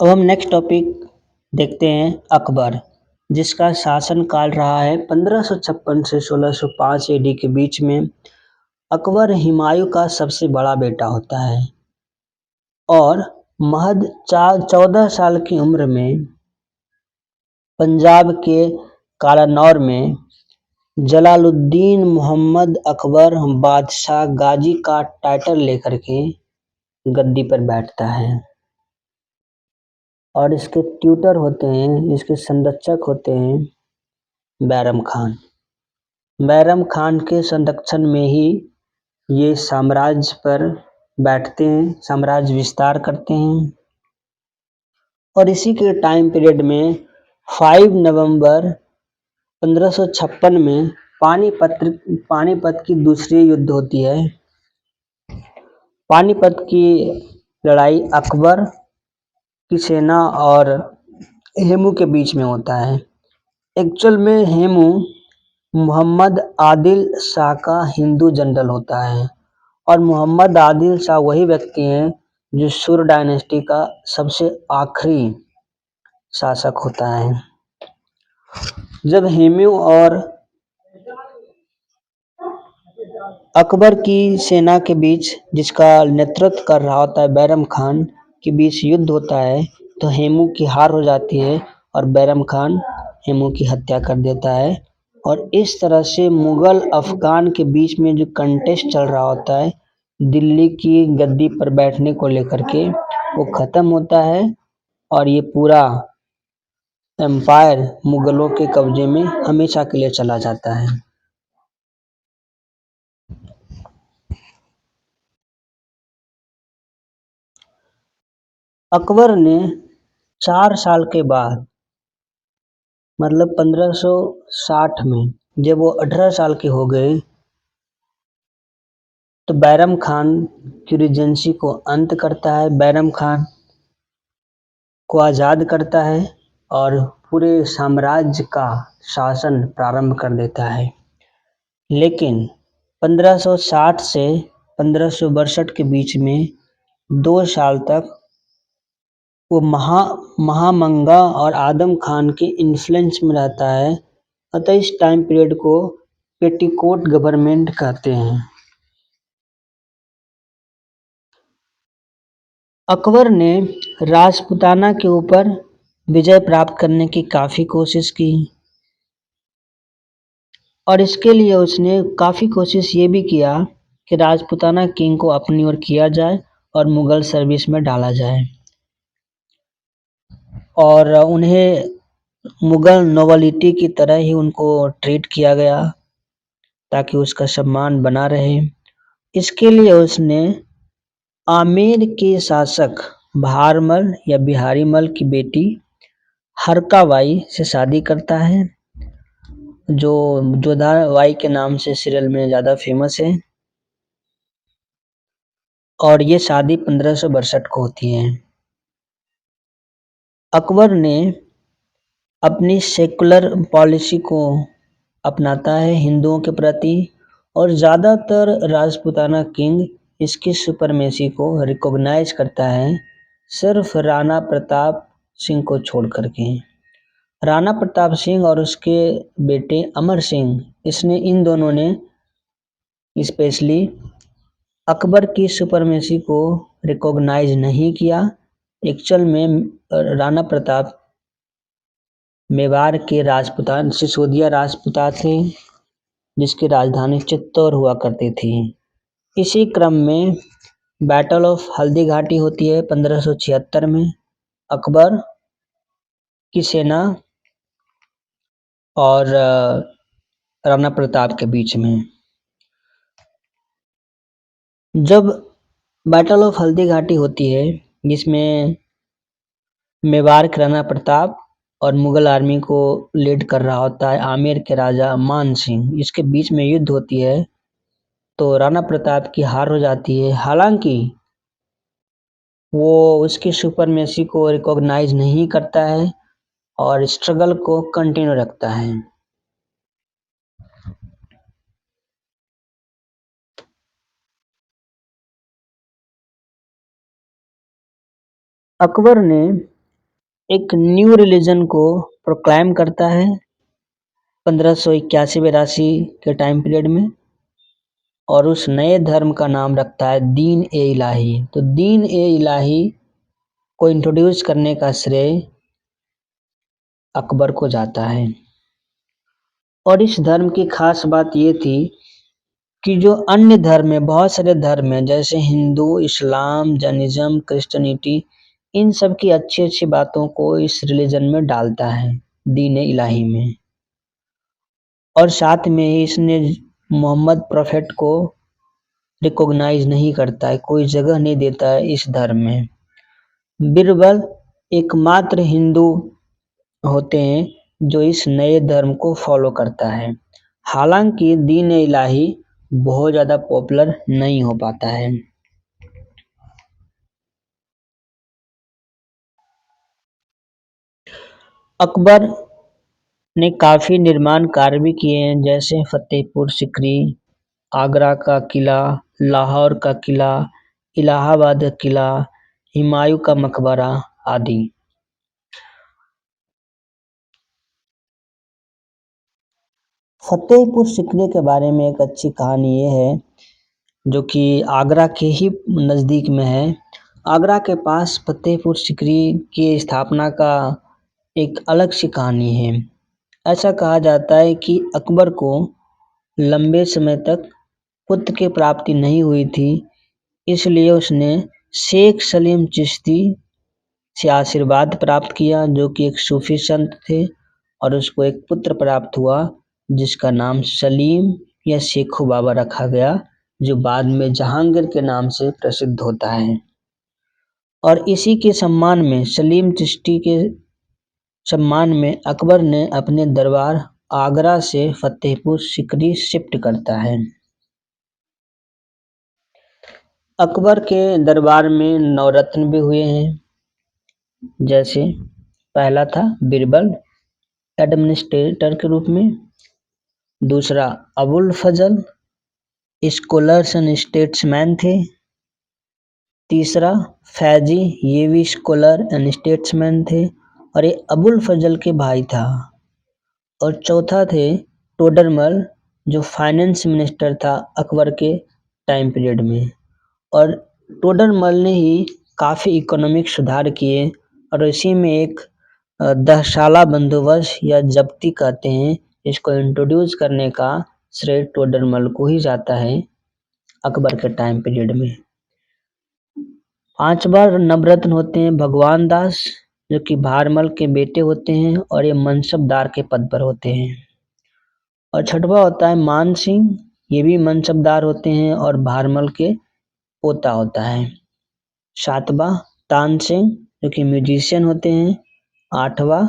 अब हम next topic देखते हैं अकबर, जिसका शासन काल रहा है 1556 से 1605 एडी के बीच में। अकबर हुमायूं का सबसे बड़ा बेटा होता है और महज 14 साल की उम्र में पंजाब के कालानौर में जलालुद्दीन मोहम्मद अकबर बादशाह गाजी का टाइटल लेकर के गद्दी पर बैठता है और इसके ट्यूटर होते हैं, इसके संरक्षक होते हैं बैरम खान। बैरम खान के संरक्षण में ही ये साम्राज्य पर बैठते हैं, साम्राज्य विस्तार करते हैं और इसी के टाइम पीरियड में 5 नवंबर 1556 में पानीपत की दूसरी युद्ध होती है। पानीपत की लड़ाई अकबर की सेना और हेमू के बीच में होता है। एक्चुअल में हेमू मोहम्मद आदिल शाह का हिंदू जनरल होता है और मोहम्मद आदिल शाह वही व्यक्ति हैं जो सुर डायनेस्टी का सबसे आखिरी शासक होता है। जब हेमू और अकबर की सेना के बीच, जिसका नेतृत्व कर रहा होता है बैरम खान, के बीच युद्ध होता है तो हेमू की हार हो जाती है और बैरम खान हेमू की हत्या कर देता है और इस तरह से मुगल अफगान के बीच में जो कंटेस्ट चल रहा होता है दिल्ली की गद्दी पर बैठने को लेकर के, वो खत्म होता है और ये पूरा एम्पायर मुगलों के कब्जे में हमेशा के लिए चला जाता है। अकबर ने 4 साल के बाद, मतलब 1560 में, जब वो 18 साल के हो गए तो बैरम खान की रिजेंसी को अंत करता है, बैरम खान को आज़ाद करता है और पूरे साम्राज्य का शासन प्रारंभ कर देता है। लेकिन 1560 से 1562 के बीच में 2 साल तक वो महामंगा और आदम खान के इन्फ्लुएंस में रहता है, अतः इस टाइम पीरियड को पेटीकोट गवर्नमेंट कहते हैं। अकबर ने राजपूताना के ऊपर विजय प्राप्त करने की काफ़ी कोशिश की और इसके लिए उसने काफ़ी कोशिश ये भी किया कि राजपूताना किंग को अपनी ओर किया जाए और मुगल सर्विस में डाला जाए और उन्हें मुगल नोबिलिटी की तरह ही उनको ट्रीट किया गया ताकि उसका सम्मान बना रहे। इसके लिए उसने आमेर के शासक बहारमल या बिहारी मल की बेटी हरकाबाई से शादी करता है, जो जोधाबाई के नाम से सीरियल में ज़्यादा फेमस है और ये शादी 1562 को होती है। अकबर ने अपनी सेकुलर पॉलिसी को अपनाता है हिंदुओं के प्रति और ज़्यादातर राजपूताना किंग इसकी सुपरमेसी को रिकॉग्नाइज करता है, सिर्फ राणा प्रताप सिंह को छोड़ करके। राणा प्रताप सिंह और उसके बेटे अमर सिंह, इन दोनों ने स्पेशली अकबर की सुपरमेसी को रिकॉग्नाइज नहीं किया। एक्चुअल में राणा प्रताप मेवाड़ के राजपूतान सिसोदिया राजपूता थे, जिसकी राजधानी चित्तौड़ हुआ करती थी। इसी क्रम में बैटल ऑफ हल्दी घाटी होती है 1576 में। अकबर की सेना और राणा प्रताप के बीच में। जब बैटल ऑफ हल्दी घाटी होती है, जिसमें मेवाड़ के राणा प्रताप और मुगल आर्मी को लीड कर रहा होता है आमेर के राजा मान सिंह, इसके बीच में युद्ध होती है तो राणा प्रताप की हार हो जाती है। हालांकि वो उसकी सुपरमेसी को रिकॉग्नाइज नहीं करता है और स्ट्रगल को कंटिन्यू रखता है। अकबर ने एक न्यू रिलीजन को प्रोक्लाइम करता है 1581-82 के टाइम पीरियड में, और उस नए धर्म का नाम रखता है दीन ए इलाही। तो दीन ए इलाही को इंट्रोड्यूस करने का श्रेय अकबर को जाता है। और इस धर्म की खास बात ये थी कि जो अन्य धर्म है, बहुत सारे धर्म हैं जैसे हिंदू, इस्लाम, जैनिज्म, क्रिश्चियनिटी, इन सब की अच्छी अच्छी बातों को इस रिलीजन में डालता है, दीन इलाही में। और साथ में ही इसने मोहम्मद प्रोफेट को रिकॉग्नाइज नहीं करता है, कोई जगह नहीं देता है इस धर्म में। बीरबल एकमात्र हिंदू होते हैं जो इस नए धर्म को फॉलो करता है। हालांकि दीन इलाही बहुत ज़्यादा पॉपुलर नहीं हो पाता है। अकबर ने काफ़ी निर्माण कार्य भी किए हैं, जैसे फतेहपुर सिकरी, आगरा का किला, लाहौर का किला, इलाहाबाद का किला, हुमायूं का मकबरा आदि। फतेहपुर सिकरी के बारे में एक अच्छी कहानी ये है, जो कि आगरा के ही नज़दीक में है। आगरा के पास फतेहपुर सिकरी की स्थापना का एक अलग सी कहानी है। ऐसा कहा जाता है कि अकबर को लंबे समय तक पुत्र की प्राप्ति नहीं हुई थी, इसलिए उसने शेख सलीम चिश्ती से आशीर्वाद प्राप्त किया, जो कि एक सूफी संत थे, और उसको एक पुत्र प्राप्त हुआ जिसका नाम सलीम या शेखू बाबा रखा गया, जो बाद में जहांगीर के नाम से प्रसिद्ध होता है। और इसी के सम्मान में, सलीम चिश्ती के सम्मान में, अकबर ने अपने दरबार आगरा से फतेहपुर सिकरी शिफ्ट करता है। अकबर के दरबार में नवरत्न भी हुए हैं, जैसे पहला था बीरबल एडमिनिस्ट्रेटर के रूप में, दूसरा अबुल फजल स्कॉलर्स एंड स्टेट्समैन थे, तीसरा फैजी, ये भी स्कॉलर एंड स्टेट्समैन थे और ये अबुल फजल के भाई था, और चौथा थे टोडरमल, जो फाइनेंस मिनिस्टर था अकबर के टाइम पीरियड में। और टोडरमल ने ही काफ़ी इकोनॉमिक सुधार किए, और इसी में एक दहशाला बंदोबस्त या जब्ती कहते हैं, इसको इंट्रोड्यूस करने का श्रेय टोडरमल को ही जाता है अकबर के टाइम पीरियड में। 5 बार नवरत्न होते हैं भगवान दास, जो कि भारमल के बेटे होते हैं और ये मनसबदार के पद पर होते हैं। और छठवा होता है मान सिंह, ये भी मनसबदार होते हैं और भारमल के पोता होता है। सातवां तानसेन, जो कि म्यूजिशियन होते हैं। आठवां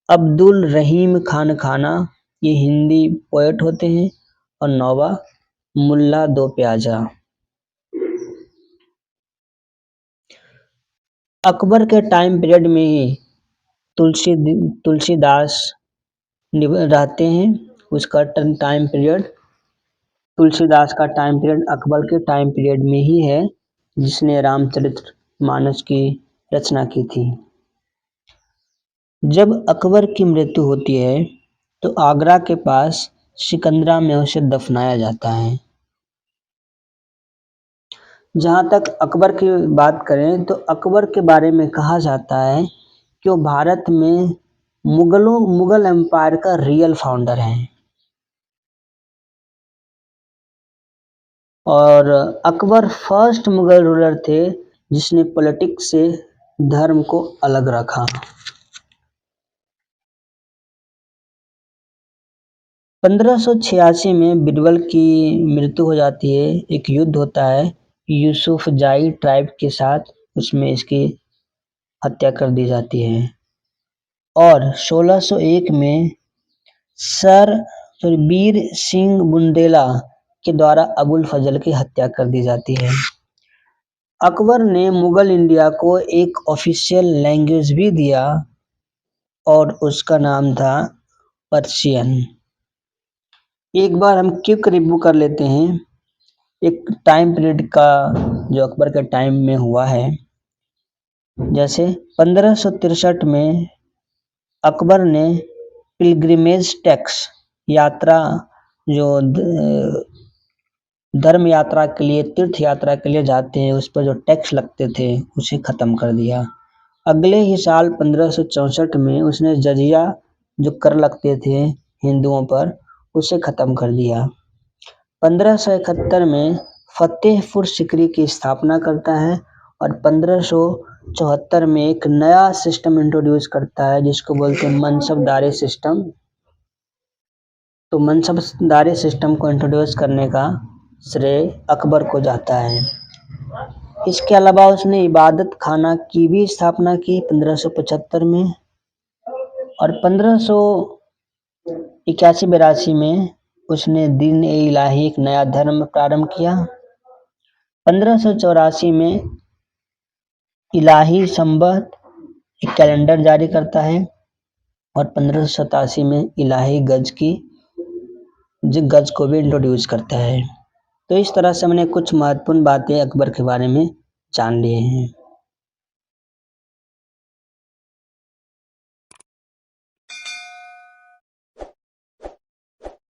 अब्दुल रहीम खान खाना, ये हिंदी पोएट होते हैं। और नौवां मुल्ला दो प्याजा। अकबर के टाइम पीरियड में ही तुलसीदास रहते हैं। उसका टाइम पीरियड, तुलसीदास का टाइम पीरियड अकबर के टाइम पीरियड में ही है, जिसने रामचरित मानस की रचना की थी। जब अकबर की मृत्यु होती है तो आगरा के पास सिकंदरा में उसे दफनाया जाता है। जहाँ तक अकबर की बात करें तो अकबर के बारे में कहा जाता है कि वो भारत में मुगल एम्पायर का रियल फाउंडर हैं। और अकबर फर्स्ट मुगल रूलर थे जिसने पॉलिटिक्स से धर्म को अलग रखा। 1586 में बीरबल की मृत्यु हो जाती है। एक युद्ध होता है यूसुफजाई ट्राइब के साथ, उसमें इसकी हत्या कर दी जाती है। और 1601 में सर वीर सिंह बुंदेला के द्वारा अबुल फजल की हत्या कर दी जाती है। अकबर ने मुगल इंडिया को एक ऑफिशियल लैंग्वेज भी दिया और उसका नाम था पर्शियन। एक बार हम क्विक रिव्यू कर लेते हैं एक टाइम पीरियड का जो अकबर के टाइम में हुआ है। जैसे 1563 में अकबर ने पिलग्रिमेज टैक्स यात्रा जो धर्म यात्रा के लिए तीर्थ यात्रा के लिए जाते हैं उस पर जो टैक्स लगते थे उसे खत्म कर दिया। अगले ही साल 1564 में उसने जजिया जो कर लगते थे हिंदुओं पर उसे खत्म कर दिया। 1571 में फतेहपुर सिकरी की स्थापना करता है और 1574 में एक नया सिस्टम इंट्रोड्यूस करता है जिसको बोलते हैं मनसबदारी सिस्टम। तो मनसबदारी सिस्टम को इंट्रोड्यूस करने का श्रेय अकबर को जाता है। इसके अलावा उसने इबादत खाना की भी स्थापना की 1575 में और 1581-82 में उसने दीन ए इलाही एक नया धर्म प्रारंभ किया। 1584 में इलाही संवत एक कैलेंडर जारी करता है और 1587 में इलाही गज को भी इंट्रोड्यूस करता है। तो इस तरह से हमने कुछ महत्वपूर्ण बातें अकबर के बारे में जान लिए हैं।